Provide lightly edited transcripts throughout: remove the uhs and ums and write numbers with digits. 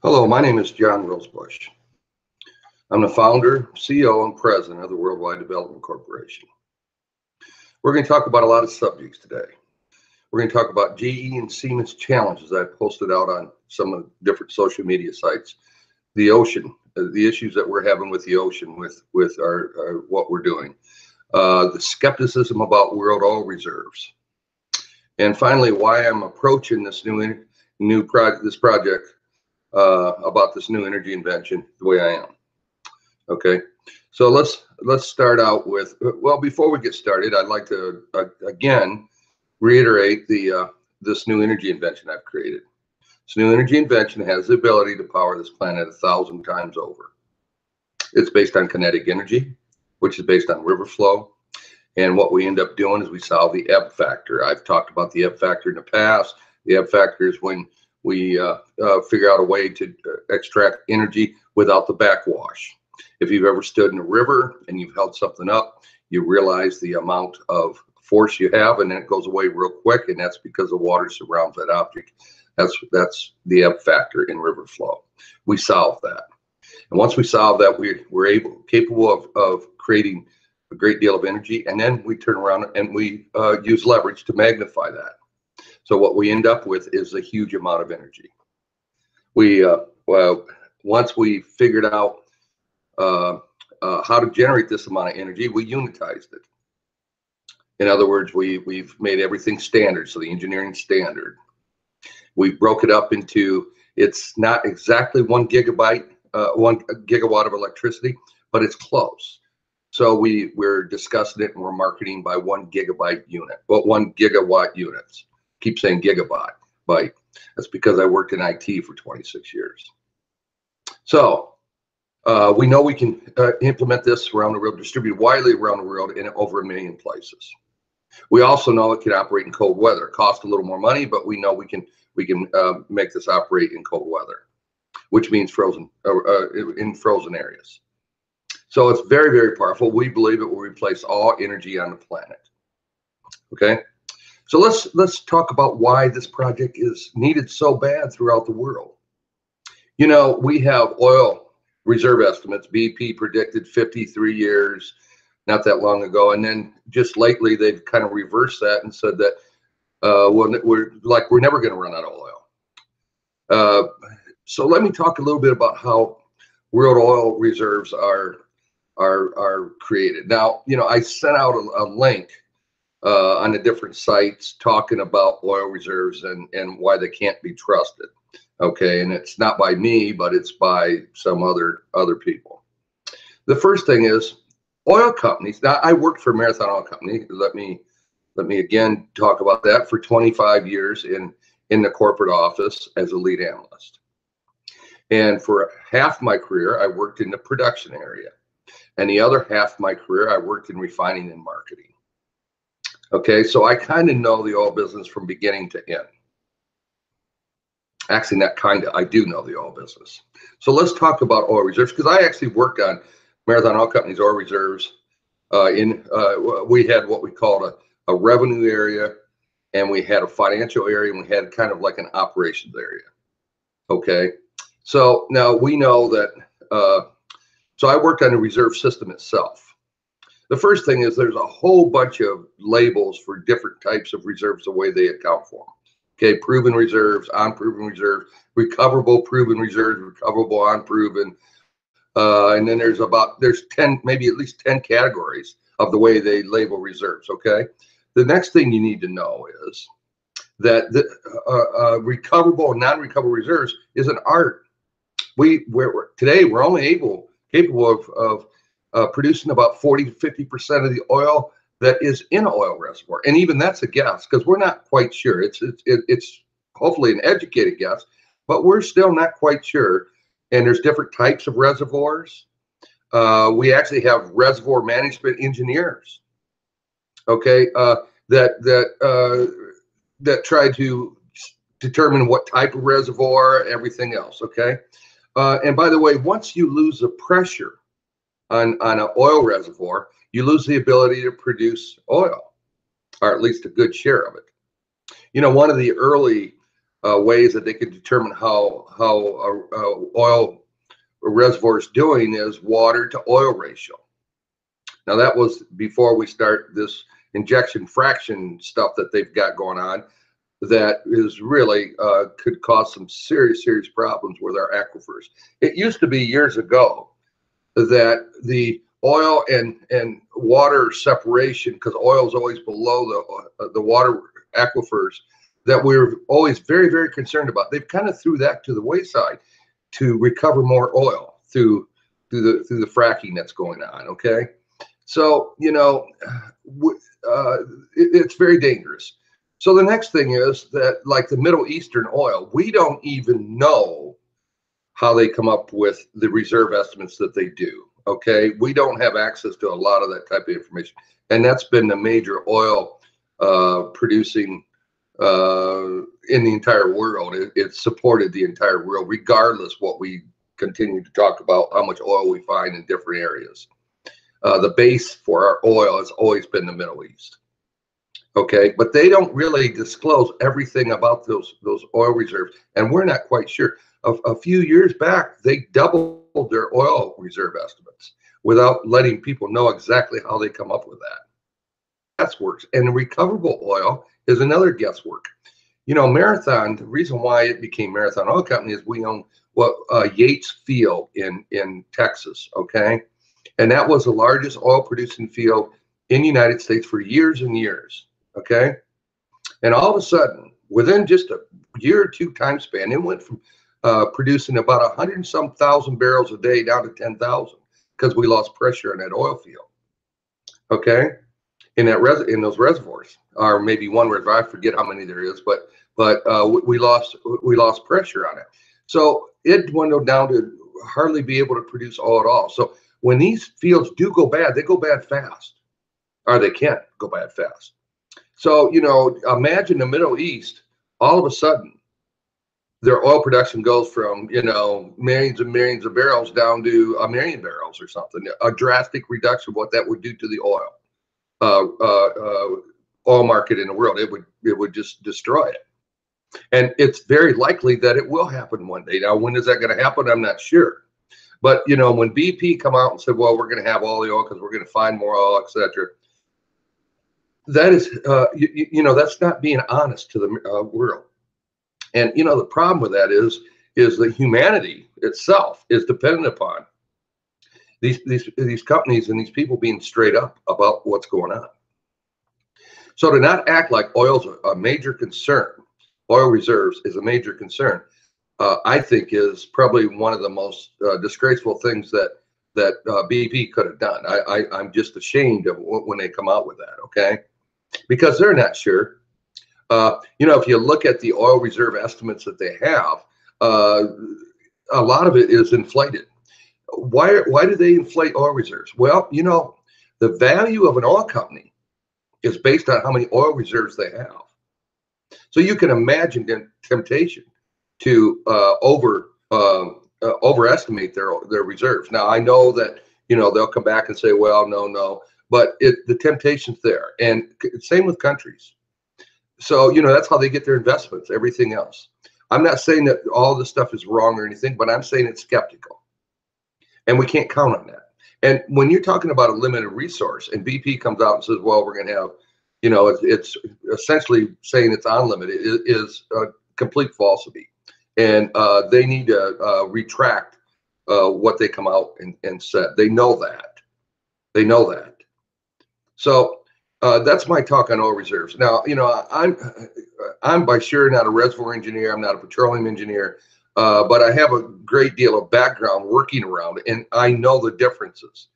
Hello, my name is John Rosebush. I'm the founder, CEO, and president of the Worldwide Development Corporation. We're going to talk about a lot of subjects today. We're going to talk about GE and Siemens challenges I posted out on some of the different social media sites, the ocean, the issues that we're having with the ocean with our what we're doing, the skepticism about world oil reserves, and finally why I'm approaching this project about this new energy invention the way I am. Okay, so let's start out with, well, before we get started, I'd like to again reiterate this new energy invention I've created. This new energy invention has the ability to power this planet 1,000 times over. It's based on kinetic energy, which is based on river flow. And what we end up doing is we solve the ebb factor. I've talked about the ebb factor in the past. The ebb factor is when we figure out a way to extract energy without the backwash. If you've ever stood in a river and you've held something up, you realize the amount of force you have, and then it goes away real quick, and that's because the water surrounds that object. That's the ebb factor in river flow. We solve that. And once we solve that, we're capable of creating a great deal of energy, and then we turn around and we use leverage to magnify that. So what we end up with is a huge amount of energy. Well, once we figured out how to generate this amount of energy, we unitized it. In other words, we've made everything standard, so the engineering standard. We broke it up into, it's not exactly 1 gigawatt of electricity, but it's close. So we're discussing it and we're marketing by 1 gigabyte unit, but 1 gigawatt units. Keep saying gigabyte. That's because I worked in IT for 26 years. So we know we can implement this around the world, distribute widely around the world in over 1 million places. We also know it can operate in cold weather. It costs a little more money, but we know we can make this operate in cold weather, which means in frozen areas. So it's very, very powerful. We believe it will replace all energy on the planet. Okay, so let's talk about why this project is needed so bad throughout the world. You know, we have oil reserve estimates. BP predicted 53 years not that long ago, and then just lately they've kind of reversed that and said that we're never going to run out of oil. So let me talk a little bit about how world oil reserves are created. Now, you know, I sent out a link on the different sites talking about oil reserves and why they can't be trusted. Okay, and it's not by me, but it's by some other people. The first thing is oil companies. Now, I worked for Marathon Oil Company. Let me again talk about that for 25 years in the corporate office as a lead analyst. And for half my career, I worked in the production area. And the other half of my career, I worked in refining and marketing. Okay, so I kind of know the oil business from beginning to end. Actually, not kind of, I do know the oil business. So let's talk about oil reserves, because I actually worked on Marathon Oil Company's oil reserves. We had what we called a revenue area, and we had a financial area, and we had kind of like an operations area. Okay, so now we know that, so I worked on the reserve system itself. The first thing is there's a whole bunch of labels for different types of reserves, the way they account for them. Okay, proven reserves, unproven reserves, recoverable proven reserves, recoverable unproven, and then there's 10, maybe at least 10 categories of the way they label reserves. Okay, the next thing you need to know is that the recoverable and non-recoverable reserves is an art. Today we're only capable of producing about 40 to 50% of the oil that is in an oil reservoir, and even that's a guess because we're not quite sure. It's hopefully an educated guess, but we're still not quite sure. And there's different types of reservoirs. We actually have reservoir management engineers, okay, that try to determine what type of reservoir, everything else. Okay, and by the way, once you lose the pressure on an oil reservoir, you lose the ability to produce oil, or at least a good share of it. You know, one of the early ways that they could determine how oil reservoir is doing is water to oil ratio. Now that was before we start this injection fraction stuff that they've got going on, that is really could cause some serious problems with our aquifers. It used to be years ago that the oil and water separation, because oil is always below the water aquifers, that we're always very concerned about. They've kind of threw that to the wayside to recover more oil through the fracking that's going on. Okay, so you know, it's very dangerous. So the next thing is that, like the Middle Eastern oil, we don't even know how they come up with the reserve estimates that they do. Okay, we don't have access to a lot of that type of information, and that's been the major oil producing in the entire world. It's supported the entire world, regardless what we continue to talk about, how much oil we find in different areas. The base for our oil has always been the Middle East. Okay, but they don't really disclose everything about those oil reserves, and we're not quite sure. A few years back, they doubled their oil reserve estimates without letting people know exactly how they come up with that. That's works. And the recoverable oil is another guesswork. You know, Marathon, the reason why it became Marathon Oil Company is we own what Yates Field in Texas, okay? And that was the largest oil producing field in the United States for years and years, okay? And all of a sudden, within just a year or two time span, it went from producing about 100 and some thousand barrels a day down to 10,000 because we lost pressure in that oil field, okay? In those reservoirs, or maybe one reservoir, I forget how many there is, but we lost pressure on it. So it dwindled down to hardly be able to produce oil at all. So when these fields do go bad, they go bad fast, or they can go bad fast. So, you know, imagine the Middle East, all of a sudden, their oil production goes from, you know, millions and millions of barrels down to a million barrels or something. A drastic reduction of what that would do to the oil market in the world. It would just destroy it. And it's very likely that it will happen one day. Now, when is that going to happen? I'm not sure. But, you know, when BP come out and said, well, we're going to have all the oil because we're going to find more oil, etc., that is, you know, that's not being honest to the world. And, you know, the problem with that is that humanity itself is dependent upon these companies and these people being straight up about what's going on. So to not act like oil's a major concern, oil reserves is a major concern, I think is probably one of the most disgraceful things that BP could have done. I'm just ashamed of when they come out with that, okay? Because they're not sure. You know, if you look at the oil reserve estimates that they have, a lot of it is inflated. Why do they inflate oil reserves? Well, you know, the value of an oil company is based on how many oil reserves they have. So you can imagine the temptation to overestimate their reserves. Now I know that, you know, they'll come back and say, well, no, but the temptation's there, and same with countries. So, you know, that's how they get their investments, everything else. I'm not saying that all this stuff is wrong or anything, but I'm saying it's skeptical. And we can't count on that. And when you're talking about a limited resource and BP comes out and says, well, we're going to have, you know, it's essentially saying it's unlimited, it is a complete falsity. And they need to retract what they come out and said. They know that. They know that. So that's my talk on oil reserves. Now, you know, I'm by sure not a reservoir engineer. I'm not a petroleum engineer, but I have a great deal of background working around it, and I know the differences.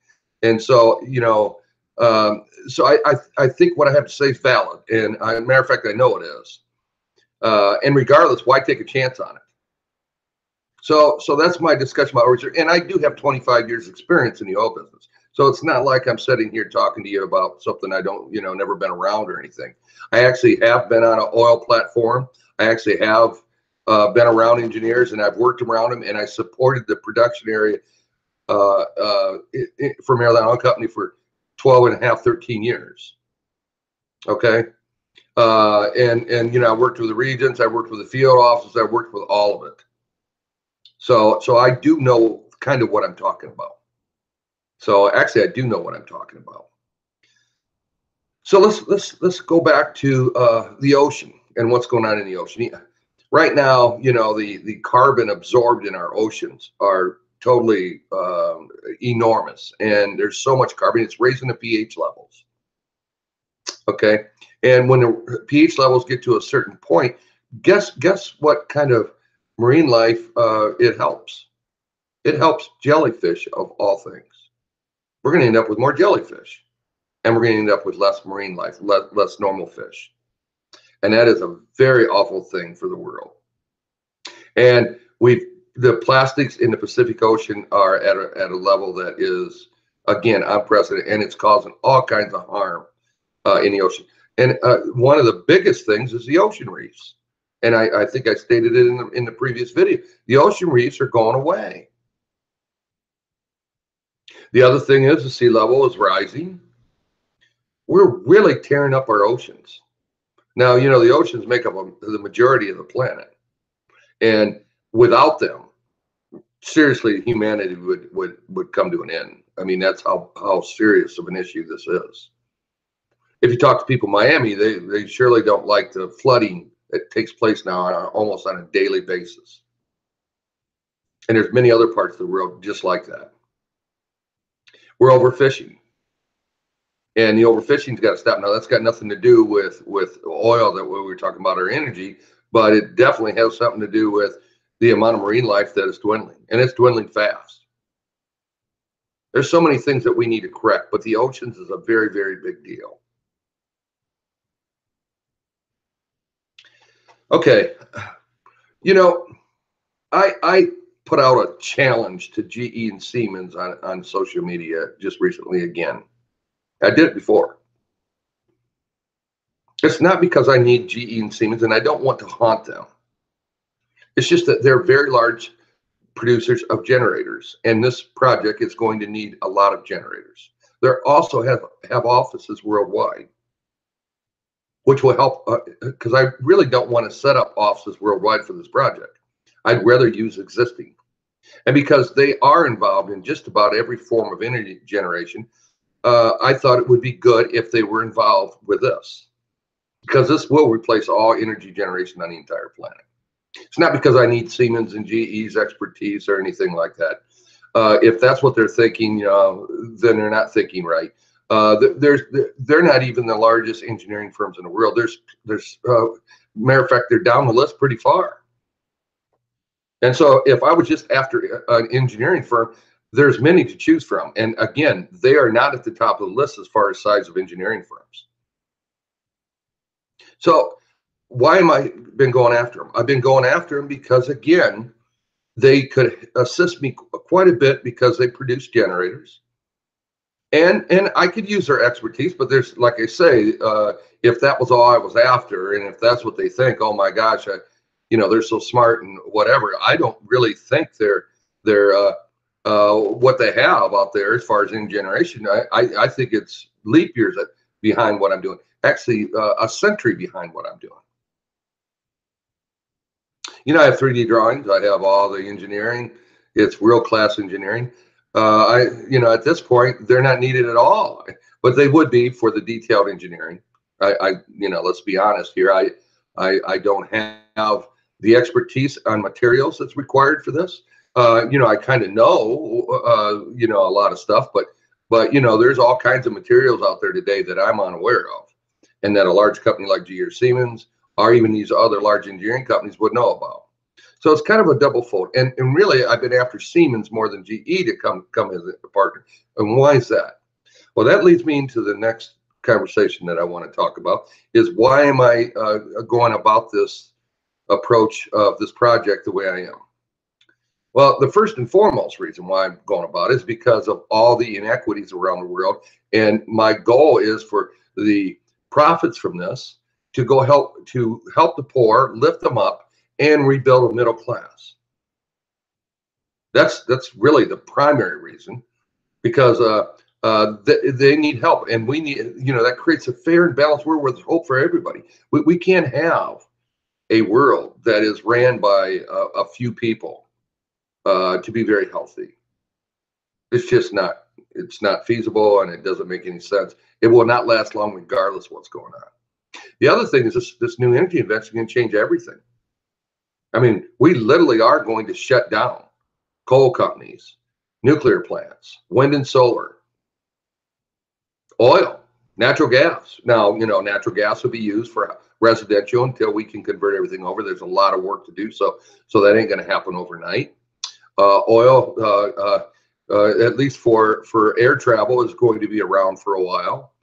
And so, you know, so I think what I have to say is valid. And matter of fact, I know it is. And regardless, why take a chance on it? So that's my discussion about oil reserves. And I do have 25 years experience in the oil business. So it's not like I'm sitting here talking to you about something I don't, you know, never been around or anything. I actually have been on an oil platform. I actually have been around engineers, and I've worked around them, and I supported the production area for Marathon Oil Company for 12 and a half, 13 years. Okay. And you know, I worked with the regions, I worked with the field offices, I worked with all of it. So I do know kind of what I'm talking about. So actually, I do know what I'm talking about. So let's go back to the ocean and what's going on in the ocean. Right now, you know, the carbon absorbed in our oceans are totally enormous, and there's so much carbon, it's raising the pH levels. Okay, and when the pH levels get to a certain point, guess what kind of marine life it helps? It helps jellyfish of all things. We're going to end up with more jellyfish, and we're going to end up with less marine life, less normal fish. And that is a very awful thing for the world. And the plastics in the Pacific Ocean are at a level that is, again, unprecedented, and it's causing all kinds of harm in the ocean. And one of the biggest things is the ocean reefs. And I think I stated it in the previous video. The ocean reefs are going away. The other thing is the sea level is rising. We're really tearing up our oceans. Now, you know, the oceans make up the majority of the planet. And without them, seriously, humanity would come to an end. I mean, that's how serious of an issue this is. If you talk to people in Miami, they surely don't like the flooding that takes place now almost on a daily basis. And there's many other parts of the world just like that. We're overfishing. And the overfishing's got to stop. Now, that's got nothing to do with oil that we were talking about, our energy, but it definitely has something to do with the amount of marine life that is dwindling, and it's dwindling fast. There's so many things that we need to correct, but the oceans is a very, very big deal. Okay, you know, I put out a challenge to GE and Siemens on social media just recently again. I did it before. It's not because I need GE and Siemens and I don't want to haunt them. It's just that they're very large producers of generators, and this project is going to need a lot of generators. They also have offices worldwide, which will help because I really don't want to set up offices worldwide for this project. I'd rather use existing. And because they are involved in just about every form of energy generation, I thought it would be good if they were involved with this, because this will replace all energy generation on the entire planet. It's not because I need Siemens and GE's expertise or anything like that. If that's what they're thinking, then they're not thinking right. They're not even the largest engineering firms in the world. There's matter of fact, they're down the list pretty far. And so if I was just after an engineering firm, there's many to choose from. And again, they are not at the top of the list as far as size of engineering firms. So why am I been going after them? I've been going after them because, again, they could assist me quite a bit because they produce generators. And I could use their expertise, but there's, like I say, if that was all I was after, and if that's what they think, oh my gosh, they're so smart and whatever. I don't really think they're what they have out there as far as in generation. I think it's leap years behind what I'm doing. Actually, a century behind what I'm doing. I have 3D drawings. I have all the engineering. It's world-class engineering. At this point, they're not needed at all, but they would be for the detailed engineering. Let's be honest here. I don't have the expertise on materials that's required for this. I kind of know, a lot of stuff, but there's all kinds of materials out there today that I'm unaware of, and that a large company like GE or Siemens, or even these other large engineering companies, would know about. So it's kind of a double fold. And really, I've been after Siemens more than GE to come as a partner. And why is that? Well, that leads me into the next conversation that I want to talk about, is why am I going about this approach of this project the way I am? Well, the first and foremost reason why I'm going about it is because of all the inequities around the world. And my goal is for the profits from this to go help the poor, lift them up, and rebuild a middle class. That's really the primary reason, because they need help, and we need, that creates a fair and balanced world with hope for everybody. We can't have a world that is ran by a few people to be very healthy. It's just not. It's not feasible, and it doesn't make any sense. It will not last long, regardless of what's going on. The other thing is this new energy invention is going to change everything. I mean, we literally are going to shut down coal companies, nuclear plants, wind and solar, oil, natural gas. Now, natural gas will be used for residential until we can convert everything over. There's a lot of work to do, so that ain't going to happen overnight. Oil, at least for air travel, is going to be around for a while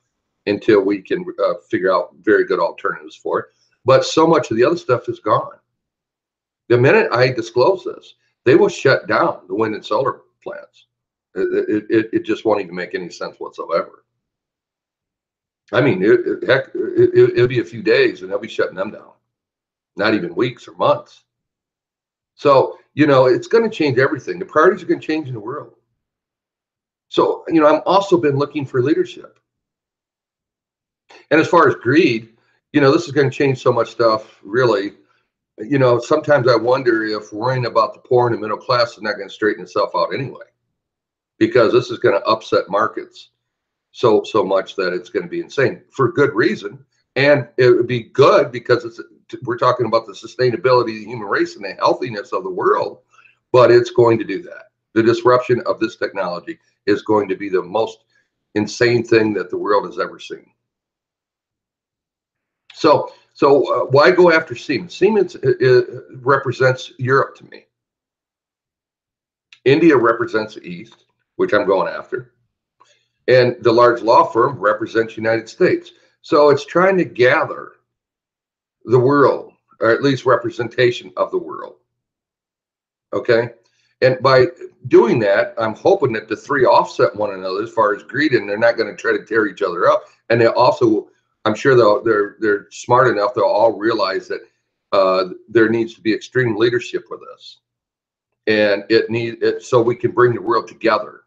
until we can figure out very good alternatives for it. But so much of the other stuff is gone. The minute I disclose this, they will shut down the wind and solar plants. It just won't even make any sense whatsoever. I mean, it'll be a few days and they'll be shutting them down, not even weeks or months. So, it's going to change everything. The priorities are going to change in the world. So, I've also been looking for leadership. And as far as greed, this is going to change so much stuff, really. Sometimes I wonder if worrying about the poor and the middle class is not going to straighten itself out anyway, because this is going to upset markets so much that it's going to be insane for good reason. And it would be good because we're talking about the sustainability of the human race and the healthiness of the world, but it's going to do that. The disruption of this technology is going to be the most insane thing that the world has ever seen. So why go after Siemens? Siemens represents Europe to me. India represents the East, which I'm going after. And the large law firm represents United States. So it's trying to gather the world, or at least representation of the world. Okay? And by doing that, I'm hoping that the three offset one another as far as greed, and they're not going to try to tear each other up. And they also, I'm sure they're smart enough, they'll all realize that there needs to be extreme leadership with this. And so we can bring the world together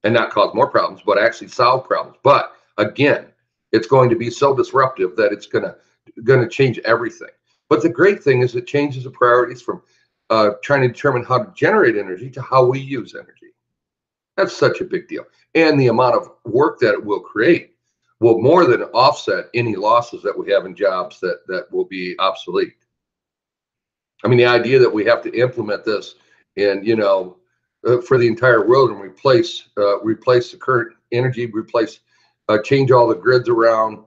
and not cause more problems, but actually solve problems. But again, it's going to be so disruptive that it's going to change everything. But the great thing is it changes the priorities from trying to determine how to generate energy to how we use energy. That's such a big deal. And the amount of work that it will create will more than offset any losses that we have in jobs that will be obsolete. I mean, the idea that we have to implement this and, for the entire world and replace the current energy, change all the grids around,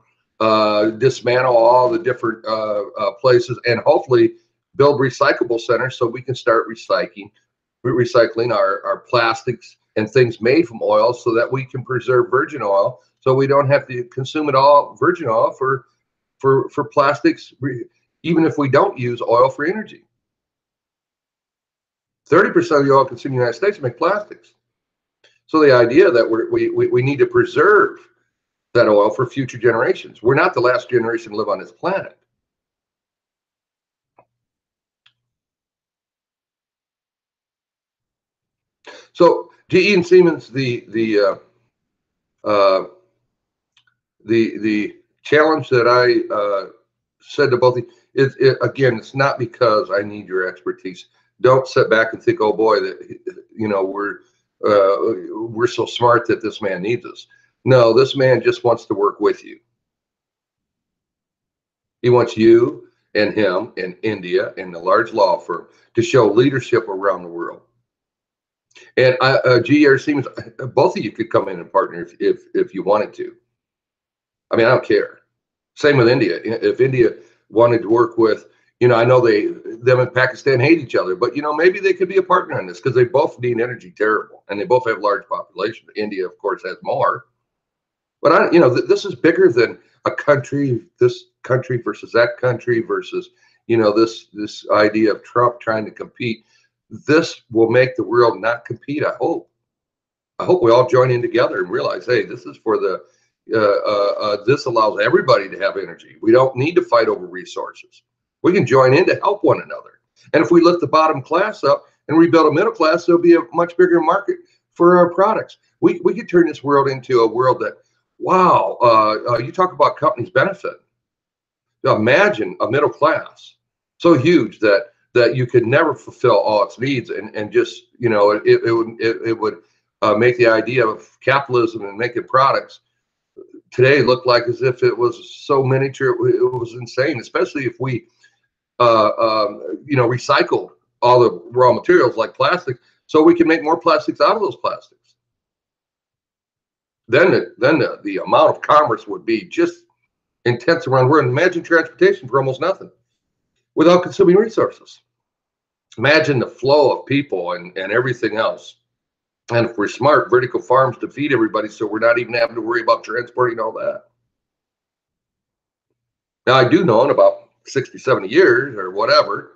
dismantle all the different places, and hopefully build recyclable centers so we can start recycling our plastics and things made from oil so that we can preserve virgin oil so we don't have to consume it all virgin oil for plastics, even if we don't use oil for energy. 30% of the oil consumed in the United States make plastics. So the idea that we need to preserve that oil for future generations. We're not the last generation to live on this planet. So GE and Siemens, the challenge that I said to both of you, again, it's not because I need your expertise. Don't sit back and think, oh boy, that we're so smart that this man needs us. No, this man just wants to work with you. He wants you and him and India and the large law firm to show leadership around the world. And GE or Siemens, both of you could come in and partner if you wanted to. I mean, I don't care. Same with India. If India wanted to work with, I know them and Pakistan hate each other, but maybe they could be a partner in this because they both need energy terrible, and they both have large populations. India, of course, has more. But this is bigger than a country. This country versus that country versus this idea of Trump trying to compete. This will make the world not compete. I hope we all join in together and realize, hey, this is for this allows everybody to have energy. We don't need to fight over resources. We can join in to help one another. And if we lift the bottom class up and rebuild a middle class, there'll be a much bigger market for our products. We could turn this world into a world that, wow, you talk about companies benefit. Now imagine a middle class so huge that you could never fulfill all its needs, and just, you know, it would make the idea of capitalism and making products today look like as if it was so miniature. It was insane, especially if we you know, recycled all the raw materials like plastic, so we can make more plastics out of those plastics. Then the amount of commerce would be just intense around the world. Imagine transportation for almost nothing without consuming resources. Imagine the flow of people and everything else. And if we're smart, vertical farms to feed everybody, so we're not even having to worry about transporting all that. Now, I do know in about 60, 70 years or whatever,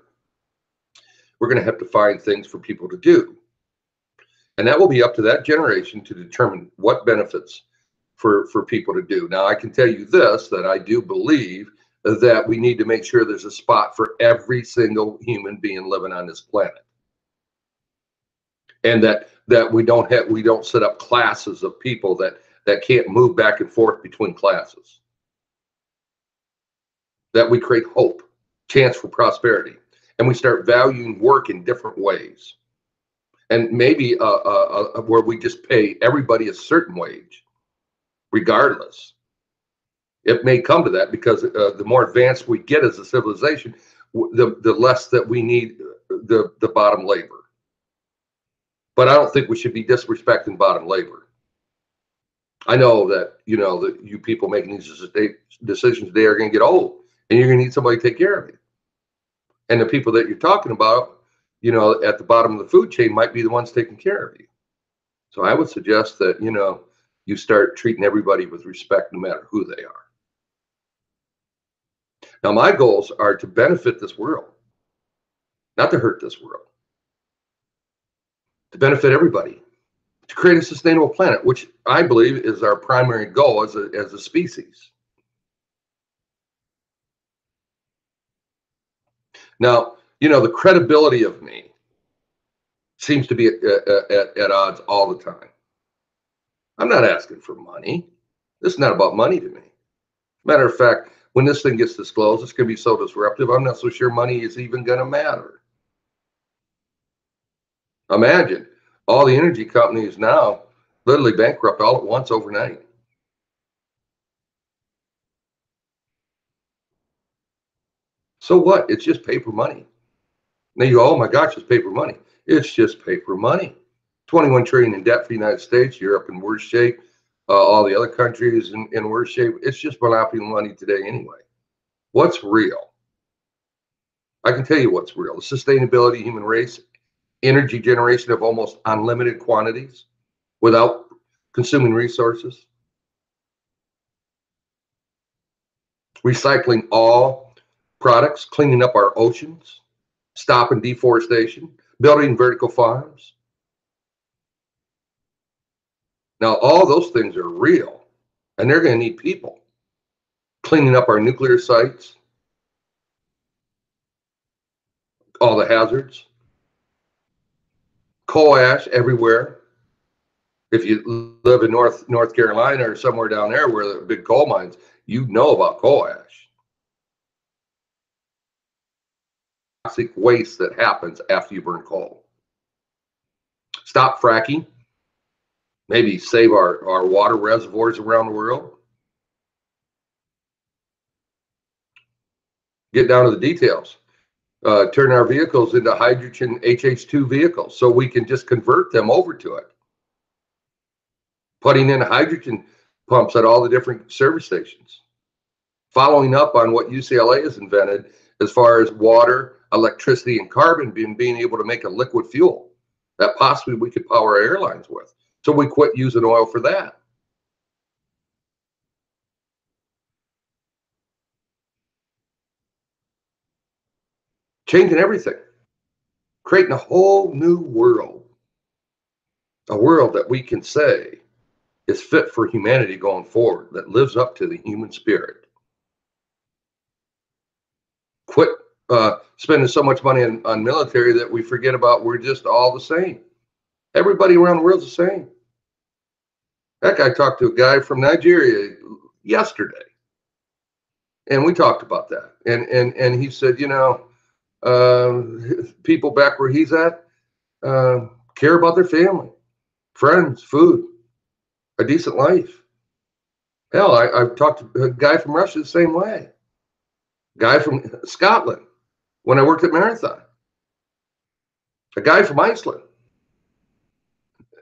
we're going to have to find things for people to do. And that will be up to that generation to determine what benefits for people to do. Now, I can tell you this, that I do believe that we need to make sure there's a spot for every single human being living on this planet. And that we don't set up classes of people that can't move back and forth between classes. That we create hope, chance for prosperity, and we start valuing work in different ways. And maybe where we just pay everybody a certain wage, regardless. It may come to that because the more advanced we get as a civilization, the less that we need the bottom labor. But I don't think we should be disrespecting bottom labor. I know that, you know, that you people making these decisions today are going to get old, and you're going to need somebody to take care of you. And the people that you're talking about, you know, at the bottom of the food chain might be the ones taking care of you. So I would suggest that, you know, you start treating everybody with respect no matter who they are. Now, my goals are to benefit this world, not to hurt this world, to benefit everybody, to create a sustainable planet, which I believe is our primary goal as a species. Now, you know, the credibility of me seems to be at odds all the time. I'm not asking for money. This is not about money to me. Matter of fact, when this thing gets disclosed, it's going to be so disruptive, I'm not so sure money is even going to matter. Imagine all the energy companies now literally bankrupt all at once overnight. So what? It's just paper money. Now you go, oh my gosh, it's paper money. It's just paper money. 21 trillion in debt for the United States, Europe in worse shape, all the other countries in worse shape. It's just monopoly money today anyway. What's real? I can tell you what's real. The sustainability, human race, energy generation of almost unlimited quantities without consuming resources. Recycling all products, cleaning up our oceans, stopping deforestation, building vertical farms. Now, all those things are real, and they're going to need people. Cleaning up our nuclear sites, all the hazards, coal ash everywhere. If you live in North Carolina or somewhere down there where there are big coal mines, you know about coal ash. Toxic waste that happens after you burn coal. Stop fracking. Maybe save our water reservoirs around the world. Get down to the details. Turn our vehicles into hydrogen HH2 vehicles so we can just convert them over to it. Putting in hydrogen pumps at all the different service stations. Following up on what UCLA has invented as far as water, electricity, and carbon being able to make a liquid fuel that possibly we could power our airlines with. So we quit using oil for that. Changing everything. Creating a whole new world. A world that we can say is fit for humanity going forward, that lives up to the human spirit. Quit spending so much money on military that we forget about we're just all the same. Everybody around the world's the same. Heck, I talked to a guy from Nigeria yesterday, and we talked about that. And he said, people back where he's at care about their family, friends, food, a decent life. Hell, I've talked to a guy from Russia the same way. Guy from Scotland when I worked at Marathon. A guy from Iceland.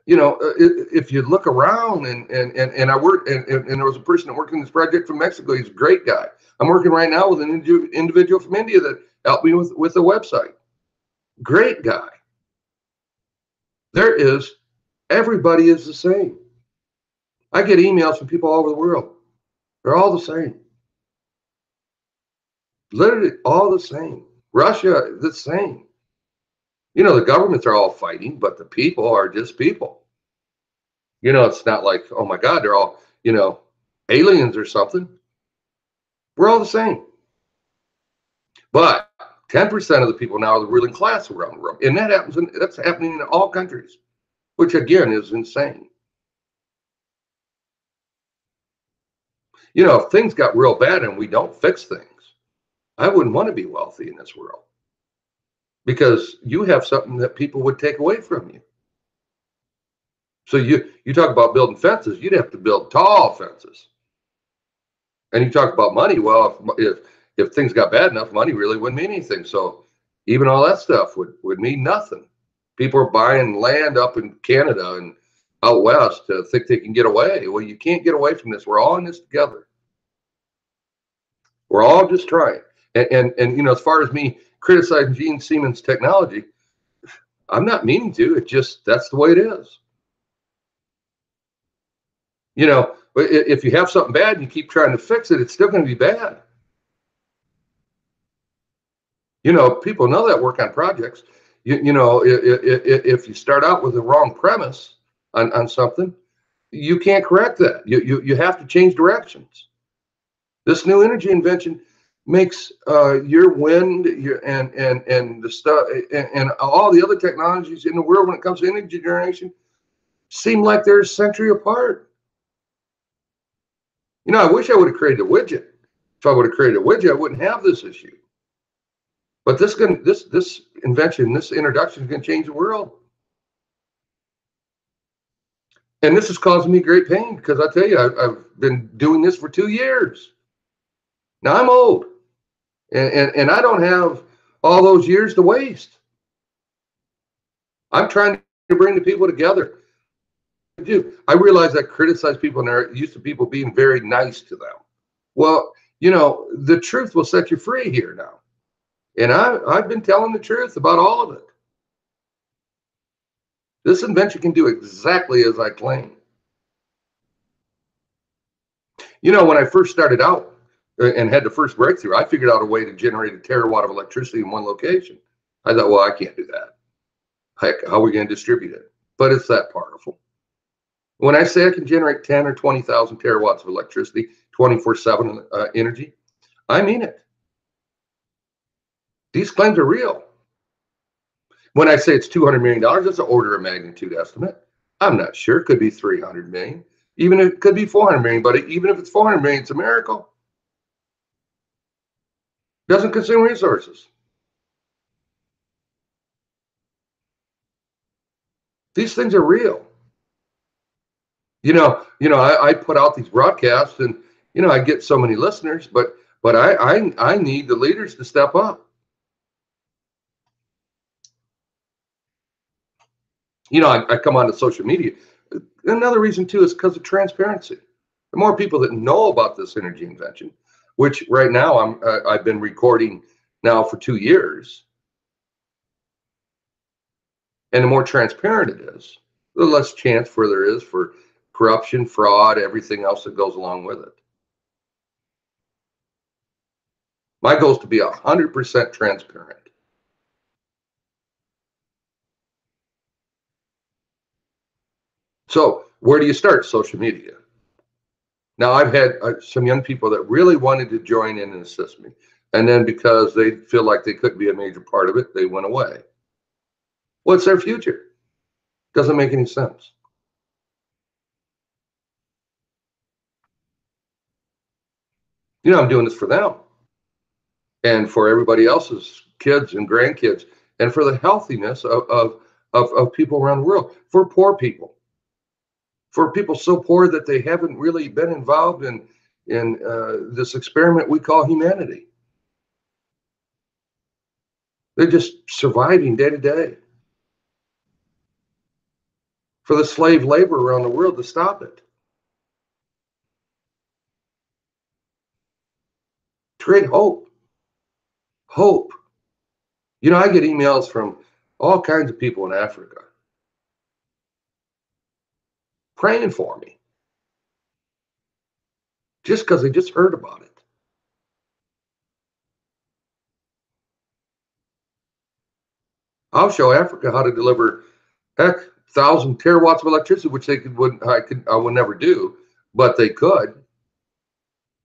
If you look around and I worked and there was a person that worked in this project from Mexico. He's a great guy. I'm working right now with an individual from India that helped me with the website. Great guy. Everybody is the same. I get emails from people all over the world. They're all the same. Literally all the same. Russia, the same. The governments are all fighting, but the people are just people. It's not like, oh my God, they're all, aliens or something. We're all the same. But 10% of the people now are the ruling class around the world. And that's happening in all countries, which again is insane. If things got real bad and we don't fix things, I wouldn't want to be wealthy in this world, because you have something that people would take away from you. So you talk about building fences, you'd have to build tall fences. And you talk about money. Well, if things got bad enough, money really wouldn't mean anything. So even all that stuff would mean nothing. People are buying land up in Canada and out west to think they can get away. Well, you can't get away from this. We're all in this together. We're all just trying. And as far as me criticizing Gene Siemens technology, I'm not meaning to. It just, that's the way it is. If you have something bad and you keep trying to fix it, it's still going to be bad. People know that work on projects. If you start out with the wrong premise on something, you can't correct that. You have to change directions. This new energy invention makes your wind, and the stuff and all the other technologies in the world when it comes to energy generation seem like they're a century apart. I wish I would have created a widget. If I would have created a widget, I wouldn't have this issue. But this invention, this introduction is going to change the world. And this is causing me great pain, because I tell you, I've been doing this for 2 years. Now I'm old, and I don't have all those years to waste. I'm trying to bring the people together. I realize I criticize people, and they're used to people being very nice to them. Well, the truth will set you free here now. And I've been telling the truth about all of it. This invention can do exactly as I claim. When I first started out and had the first breakthrough, I figured out a way to generate a terawatt of electricity in one location. I thought, well, I can't do that. Heck, how are we going to distribute it? But it's that powerful. When I say I can generate 10 or 20,000 terawatts of electricity, 24/7 energy, I mean it. These claims are real. When I say it's $200 million, that's an order of magnitude estimate. I'm not sure. It could be 300 million. Even if it could be 400 million, but even if it's 400 million, it's a miracle. Doesn't consume resources. These things are real. I put out these broadcasts, and I get so many listeners, but I need the leaders to step up. I come onto social media. Another reason too is because of transparency. The more people that know about this energy invention, which right now I've been recording now for 2 years, and the more transparent it is, the less chance there is for corruption, fraud, everything else that goes along with it. My goal is to be 100% transparent. So where do you start? Social media. Now, I've had some young people that really wanted to join in and assist me. And then because they feel like they couldn't be a major part of it, they went away. What's their future? Doesn't make any sense. You know, I'm doing this for them and for everybody else's kids and grandkids, and for the healthiness of people around the world, for poor people, for people so poor that they haven't really been involved in this experiment we call humanity. They're just surviving day to day. For the slave labor around the world to stop it. Create hope. Hope. You know, I get emails from all kinds of people in Africa praying for me just because they just heard about it. I'll show Africa how to deliver, heck, 1,000 terawatts of electricity, which I would never do, but they could.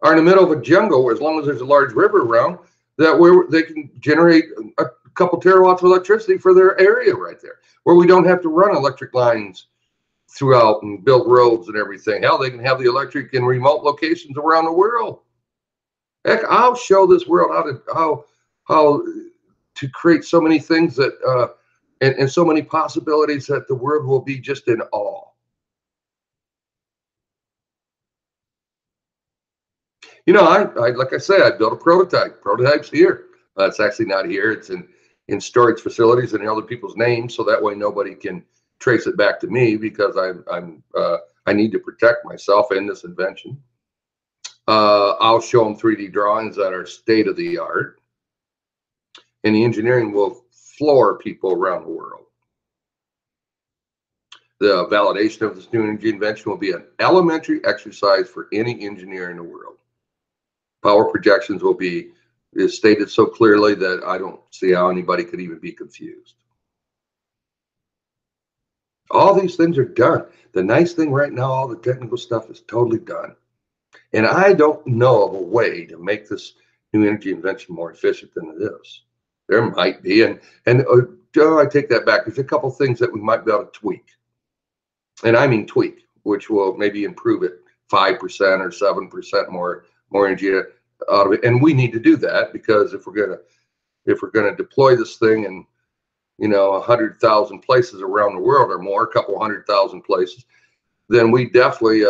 Are in the middle of a jungle, as long as there's a large river around, where they can generate a couple terawatts of electricity for their area right there, where we don't have to run electric lines throughout and build roads and everything. Hell, they can have the electric in remote locations around the world. Heck, I'll show this world how to create so many things that and so many possibilities that the world will be just in awe. You know, I like I said, I built a prototype. Prototype's here. It's actually not here. It's in storage facilities and in other people's names, so that way nobody can trace it back to me, because I need to protect myself and this invention. I'll show them 3D drawings that are state of the art, and the engineering will floor people around the world. The validation of this new energy invention will be an elementary exercise for any engineer in the world. Power projections will be stated so clearly that I don't see how anybody could even be confused. All these things are done. The nice thing right now, all the technical stuff is totally done. And I don't know of a way to make this new energy invention more efficient than it is. There might be, and I take that back. There's a couple things that we might be able to tweak. And I mean tweak, which will maybe improve it 5% or 7% more energy out of it. And we need to do that, because if we're gonna deploy this thing in 100,000 places around the world or more, a couple 100,000 places, then we definitely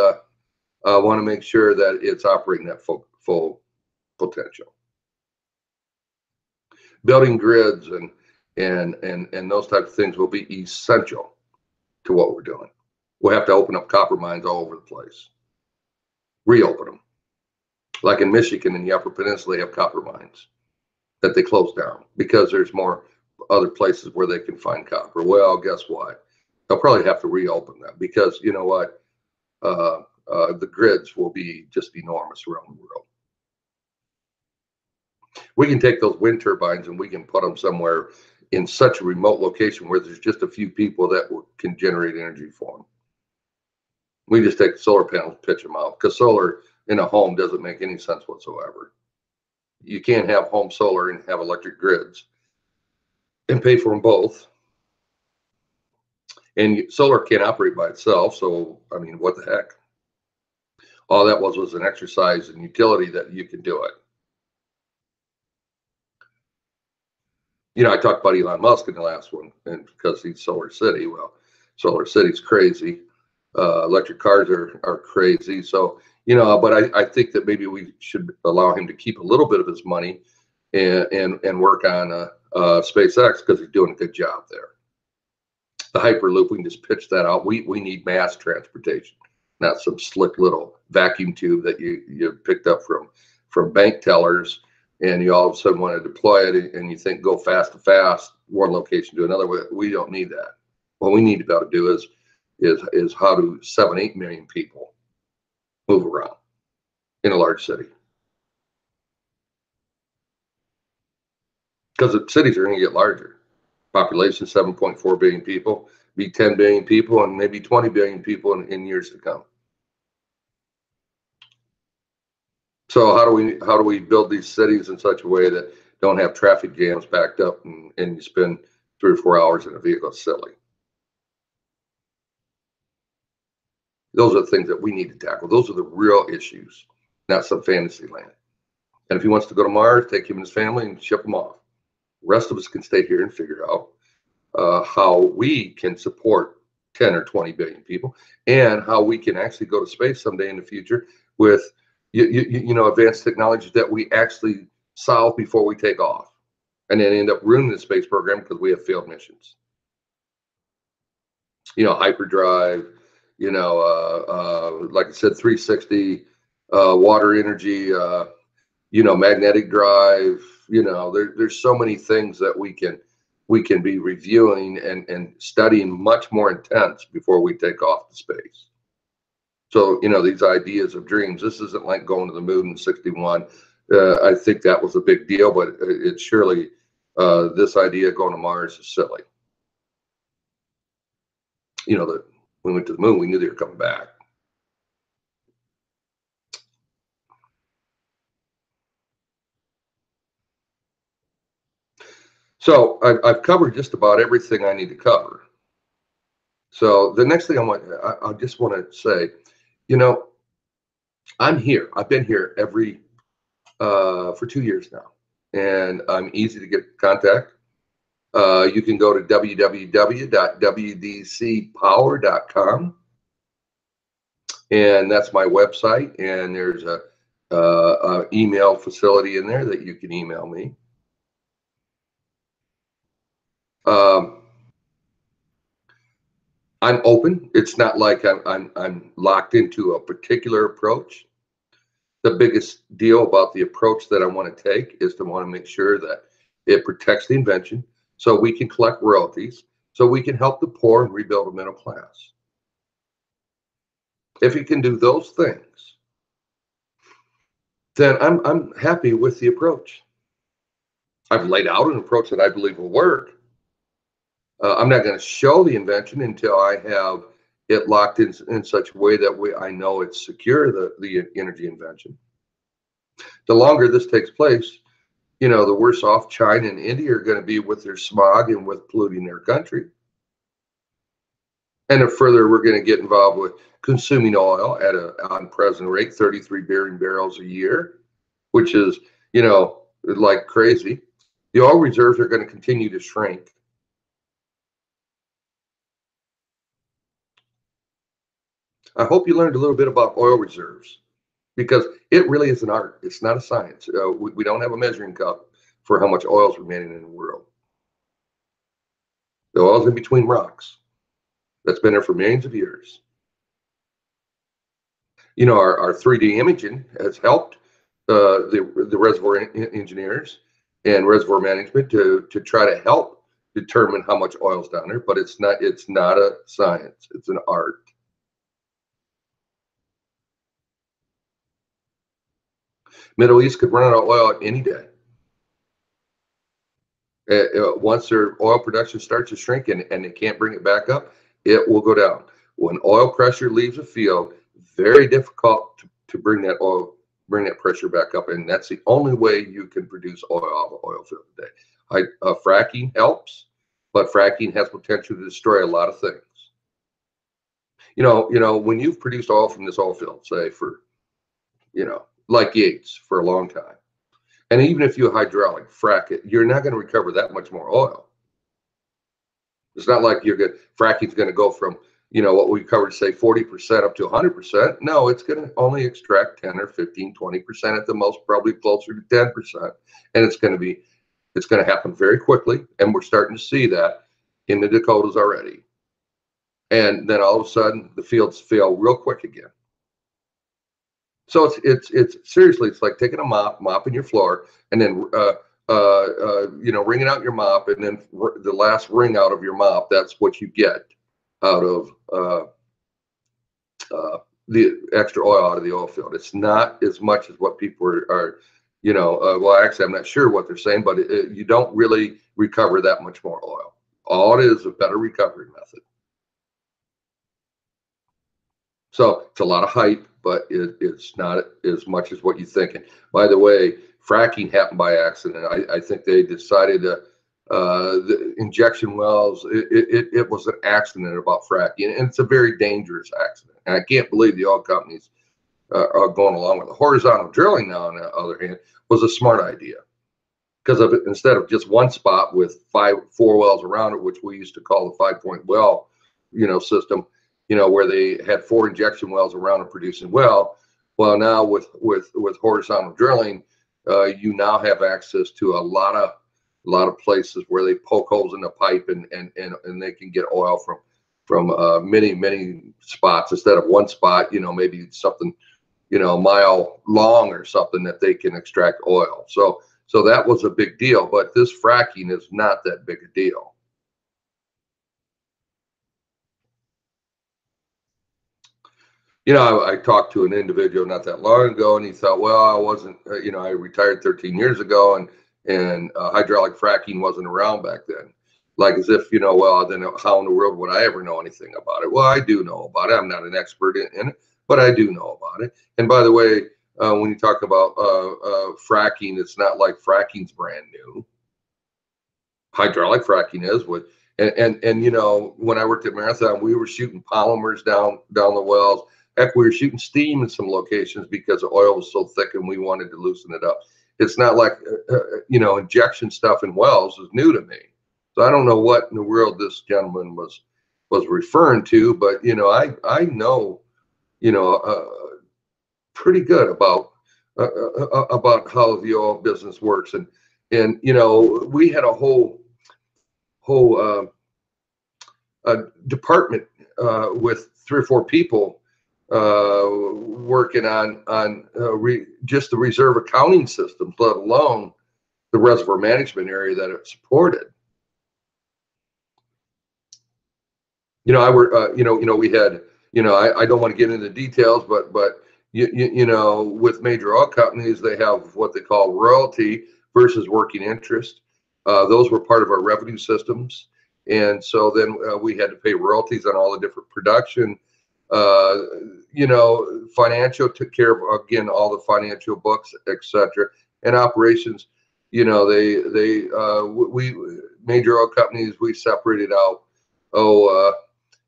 want to make sure that it's operating at full potential. Building grids and those types of things will be essential to what we're doing. We'll have to open up copper mines all over the place, reopen them. Like in Michigan, in the Upper Peninsula, they have copper mines that they closed down because there's more other places where they can find copper. Well, guess what? They'll probably have to reopen them, because you know what? The grids will be just enormous around the world. We can take those wind turbines and we can put them somewhere in such a remote location where there's just a few people that can generate energy for them. We just take the solar panels, pitch them out, because solar in a home doesn't make any sense whatsoever. You can't have home solar and have electric grids and pay for them both. And solar can't operate by itself. So, I mean, what the heck? All that was an exercise in utility that you can do it. You know, I talked about Elon Musk in the last one, and because he's Solar City. Well, Solar City's crazy. Electric cars are crazy. So, but I think that maybe we should allow him to keep a little bit of his money and work on SpaceX, because he's doing a good job there. The Hyperloop, we can just pitch that out. We need mass transportation, not some slick little vacuum tube that you picked up from bank tellers, and you all of a sudden want to deploy it, and you think go fast to fast, one location to another. We don't need that. What we need to be able to do is how do 7-8 million people move around in a large city, because the cities are going to get larger. Population 7.4 billion people, be 10 billion people, and maybe 20 billion people in years to come. So how do we build these cities in such a way that don't have traffic jams backed up and you spend 3 or 4 hours in a vehicle? It's silly. Those are the things that we need to tackle. Those are the real issues, not some fantasy land. And if he wants to go to Mars, take him and his family and ship him off. The rest of us can stay here and figure out how we can support 10 or 20 billion people, and how we can actually go to space someday in the future with advanced technologies that we actually solve before we take off, and then end up ruining the space program because we have failed missions. Hyperdrive, like I said, 360, water energy, magnetic drive. There's so many things that we can be reviewing and studying much more intense before we take off to space. So, these ideas of dreams, this isn't like going to the moon in 61. I think that was a big deal, but it's surely, this idea of going to Mars is silly. That when we went to the moon, we knew they were coming back. So I've covered just about everything I need to cover. So the next thing I just want to say, I'm here. I've been here for 2 years now, and I'm easy to get in contact. You can go to www.wdcpower.com, and that's my website. And there's a email facility in there that you can email me. I'm open. It's not like I'm locked into a particular approach. The biggest deal about the approach that I want to take is to want to make sure that it protects the invention, so we can collect royalties, so we can help the poor and rebuild a middle class. If you can do those things, then I'm happy with the approach. I've laid out an approach that I believe will work. I'm not going to show the invention until I have it locked in such a way that I know it's secure, the energy invention. The longer this takes place, the worse off China and India are going to be with their smog and with polluting their country. And if further, we're going to get involved with consuming oil at an unprecedented rate, 33 billion barrels a year, which is, like crazy. The oil reserves are going to continue to shrink. I hope you learned a little bit about oil reserves, because it really is an art. It's not a science. We don't have a measuring cup for how much oil is remaining in the world. The oil's in between rocks. That's been there for millions of years. Our 3D imaging has helped the reservoir engineers and reservoir management to try to help determine how much oil's down there, but it's not a science. It's an art. Middle East could run out of oil any day. Once their oil production starts to shrink and they can't bring it back up, it will go down. When oil pressure leaves a field, very difficult to bring that pressure back up, and that's the only way you can produce oil off an oil field today. Fracking helps, but fracking has potential to destroy a lot of things. When you've produced oil from this oil field, say for, like Yates, for a long time, and even if you hydraulic frack it, you're not going to recover that much more oil. It's not like fracking's going to go from, what we covered, say 40% up to 100%. No, it's going to only extract 10 or 15, 20% at the most, probably closer to 10%. And it's going to happen very quickly. And we're starting to see that in the Dakotas already. And then all of a sudden the fields fail real quick again. So it's seriously, it's like taking a mopping your floor, and then wringing out your mop, and then the last wring out of your mop, that's what you get out of the extra oil out of the oil field. It's not as much as what people are well, actually, I'm not sure what they're saying, but you don't really recover that much more oil. All it is a better recovery method. So it's a lot of hype, but it's not as much as what you're thinking. By the way, fracking happened by accident. I think they decided the injection wells, it was an accident about fracking, and it's a very dangerous accident. And I can't believe the oil companies are going along with it. Horizontal drilling, now, on the other hand, was a smart idea because of it. Instead of just one spot with four wells around it, which we used to call the 5-point well, system, where they had 4 injection wells around a producing well. Well, now with horizontal drilling, you now have access to a lot of places where they poke holes in the pipe and they can get oil from many spots instead of one spot. Maybe something a mile long or something that they can extract oil. So that was a big deal. But this fracking is not that big a deal. I talked to an individual not that long ago, and he thought, well, I wasn't, I retired 13 years ago, and hydraulic fracking wasn't around back then. Like as if, well, then how in the world would I ever know anything about it? Well, I do know about it. I'm not an expert in it, but I do know about it. And by the way, when you talk about fracking, it's not like fracking's brand new. Hydraulic fracking is with, and when I worked at Marathon, we were shooting polymers down the wells. Heck, we were shooting steam in some locations because the oil was so thick and we wanted to loosen it up. It's not like, injection stuff in wells is new to me. So I don't know what in the world this gentleman was referring to, but, I know, pretty good about how the oil business works. And we had a whole department with 3 or 4 people working on just the reserve accounting systems, let alone the reservoir management area that it supported. I were, we had, I don't want to get into the details, but with major oil companies, they have what they call royalty versus working interest. Those were part of our revenue systems. And so then we had to pay royalties on all the different production. Financial took care of, again, all the financial books, etc. And operations, we major oil companies, we separated out,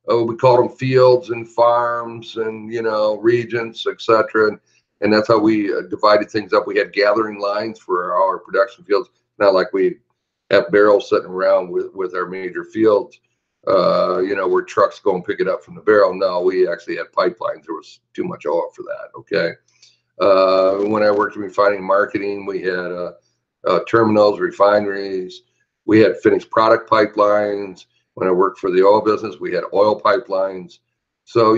we called them fields and farms and, regions, etc. And that's how we divided things up. We had gathering lines for our production fields. Not like we have barrels sitting around with our major fields, where trucks go and pick it up from the barrel. No, we actually had pipelines. There was too much oil for that. Okay. When I worked in refining and marketing, we had terminals, refineries. We had finished product pipelines. When I worked for the oil business, we had oil pipelines. So,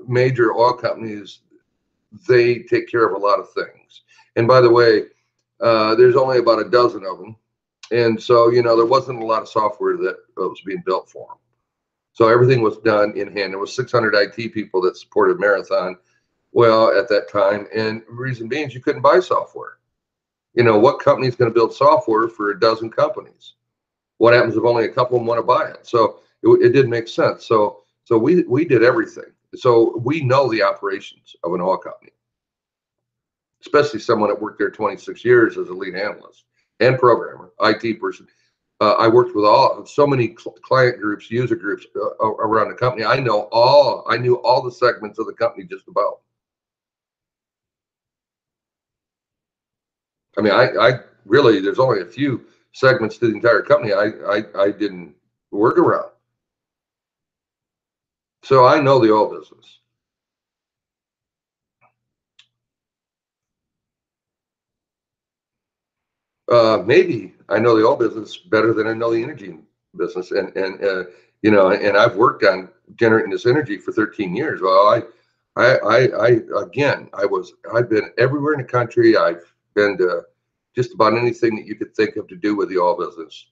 major oil companies, they take care of a lot of things. And by the way, there's only about a dozen of them. And so, there wasn't a lot of software that was being built for them. So everything was done in hand. There was 600 IT people that supported Marathon, well, at that time. And reason being, you couldn't buy software. What company is going to build software for a dozen companies? What happens if only a couple of them want to buy it? So it didn't make sense. So we did everything. So we know the operations of an oil company, especially someone that worked there 26 years as a lead analyst and programmer, IT person. I worked with so many client groups, user groups around the company. I knew all the segments of the company just about. I mean, I really, there's only a few segments to the entire company I didn't work around. So I know the oil business. Maybe I know the oil business better than I know the energy business, and I've worked on generating this energy for 13 years. Well, I've been everywhere in the country. I've been to just about anything that you could think of to do with the oil business.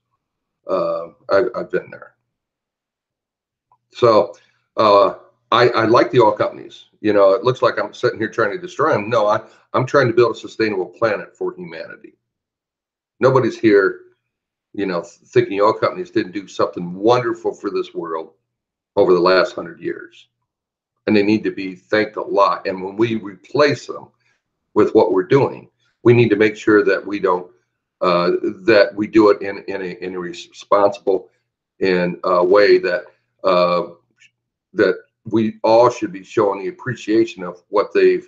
I've been there. So I like the oil companies. It looks like I'm sitting here trying to destroy them. No, I'm trying to build a sustainable planet for humanity. Nobody's here, thinking oil companies didn't do something wonderful for this world over the last 100 years. And they need to be thanked a lot. And when we replace them with what we're doing, we need to make sure that we don't, that we do it in a responsible way that we all should be showing the appreciation of what they've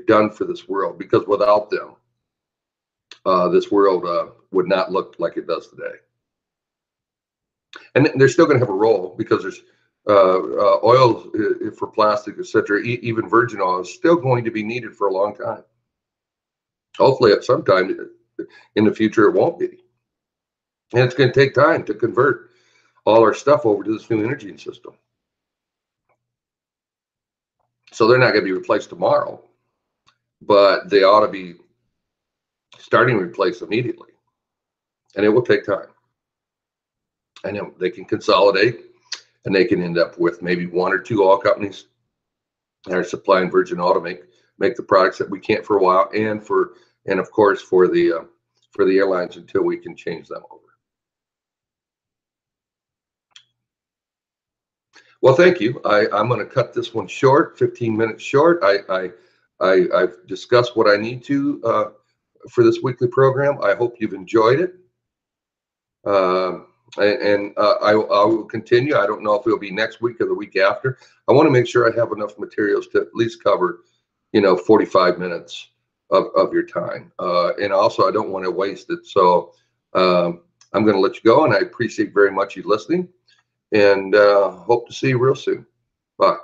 done for this world, because without them, this world would not look like it does today. And they're still going to have a role, because there's oil for plastic, etc. Even virgin oil is still going to be needed for a long time. Hopefully, at some time in the future, it won't be. And it's going to take time to convert all our stuff over to this new energy system. So they're not going to be replaced tomorrow, but they ought to be starting to replace immediately. And it will take time. I know they can consolidate, and they can end up with maybe one or two oil companies that are supplying virgin oil to make the products that we can't for a while, and of course for the airlines until we can change them over. Well, thank you. I'm going to cut this one short, 15 minutes short. I've discussed what I need to for this weekly program. I hope you've enjoyed it. I will continue. I don't know if it'll be next week or the week after. I want to make sure I have enough materials to at least cover, 45 minutes of your time. And also, I don't want to waste it. So I'm going to let you go, and I appreciate very much you listening, and hope to see you real soon. Bye.